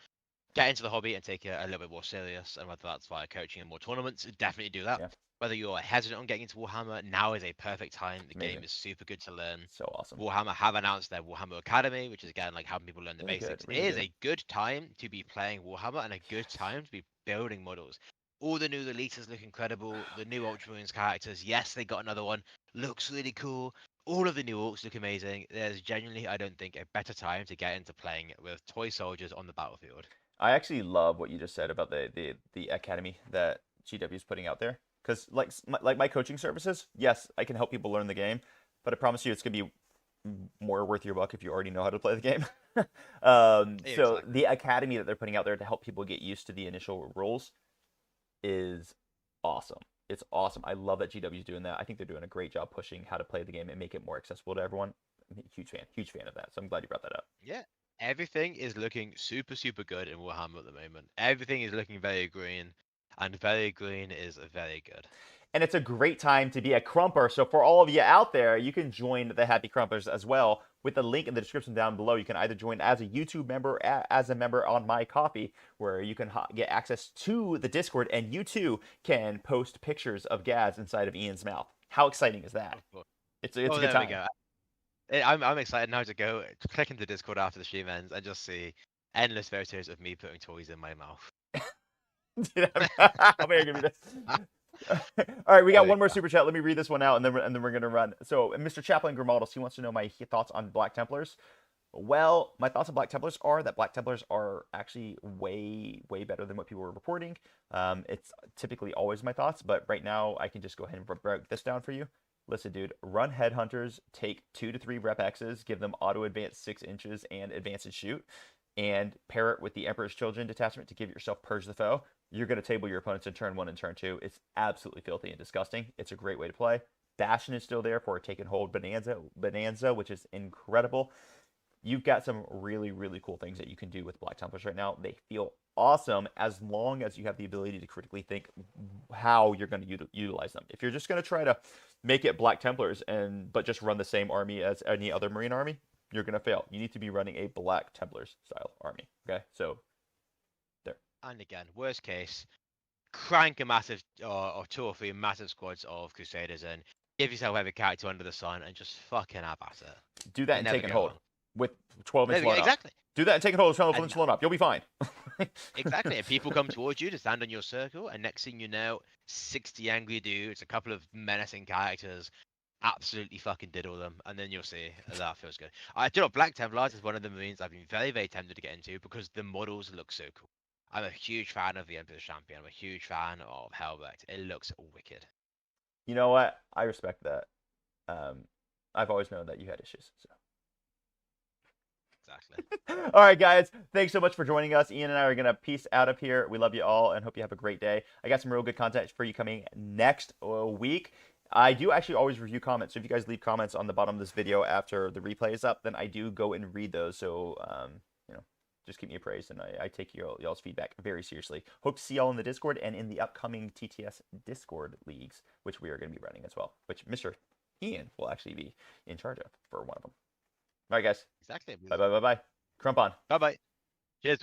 get into the hobby and take it a little bit more serious, and whether that's via coaching and more tournaments, definitely do that. Yeah, Whether you're hesitant on getting into Warhammer, now is a perfect time. The it's game amazing. is super good to learn. So awesome. Warhammer have announced their Warhammer Academy, which is again like helping people learn the Really good. basics. Really It is good. a good time to be playing Warhammer and a good time to be building models. All the new elites look incredible. The new Ultramarines characters, yes, they got another one. Looks really cool. All of the new orcs look amazing. There's genuinely, I don't think, a better time to get into playing with toy soldiers on the battlefield. I actually love what you just said about the academy that GW is putting out there. Because like my coaching services, yes, I can help people learn the game, but I promise you, it's gonna be more worth your buck if you already know how to play the game. Yeah, So exactly. the academy that they're putting out there to help people get used to the initial rules is awesome. It's awesome. I love that GW is doing that. I think they're doing a great job pushing how to play the game and make it more accessible to everyone. I'm a huge fan of that. So I'm glad you brought that up. Yeah. Everything is looking super, super good in Warhammer at the moment. Everything is looking very green, and very green is very good. And it's a great time to be a crumper. So for all of you out there, you can join the Happy Crumpers as well with the link in the description down below. You can either join as a YouTube member, as a member on My Coffee, where you can get access to the Discord, and you too can post pictures of Gaz inside of Ian's mouth. How exciting is that? Of course. It's Oh, a good there we time. go. I'm excited now to go click into Discord after the stream ends and just see endless photos of me putting toys in my mouth. Dude, how many are gonna be this? All right, we There got we one more go. super chat. Let me read this one out, and then we're gonna run. So, Mr. Chaplain Grimaldus, he wants to know my thoughts on Black Templars. Well, my thoughts on Black Templars are that Black Templars are actually way better than what people were reporting. It's typically always my thoughts, but right now I can just go ahead and break this down for you. Listen, dude, run Headhunters, take 2 to 3 rep X's, give them auto advance 6 inches and advance and shoot, and pair it with the Emperor's Children detachment to give yourself Purge the Foe. You're going to table your opponents in turn 1 and turn 2. It's absolutely filthy and disgusting. It's a great way to play. Bastion is still there for a take and hold bonanza, which is incredible. You've got some really cool things that you can do with Black Templars right now. They feel awesome as long as you have the ability to critically think how you're going to utilize them. If you're just going to try to make it Black Templars but just run the same army as any other Marine army, you're going to fail. You need to be running a Black Templars style army. Okay, so there. And again, worst case, crank a massive or 2 or 3 massive squads of Crusaders and give yourself every character under the sun and just fucking have at it. Do that You and never take and go hold wrong. with 12 There inch we go. load up. Exactly. Do that and take and hold with 12 And inch load up. You'll be fine. exactly. And people come towards you to stand on your circle, and next thing you know, 60 angry dudes, a couple of menacing characters, absolutely fucking diddle them, and then you'll see that feels good. I do know Black Templars is one of the Marines I've been very tempted to get into because the models look so cool. I'm a huge fan of the Emperor's Champion. I'm a huge fan of Helvex. It looks wicked. You know what? I respect that. Um, I've always known that you had issues. So. Exactly. All right, guys. Thanks so much for joining us. Ian and I are going to peace out of here. We love you all and hope you have a great day. I got some real good content for you coming next week. I do actually always review comments. So if you guys leave comments on the bottom of this video after the replay is up, then I do go and read those. So, just keep me appraised, and I take y'all's feedback very seriously. Hope to see y'all in the Discord and in the upcoming TTS Discord leagues, which we are going to be running as well, which Mr. Ian will actually be in charge of for one of them. All right, guys. Exactly. Bye. Crump on. Bye bye. Cheers.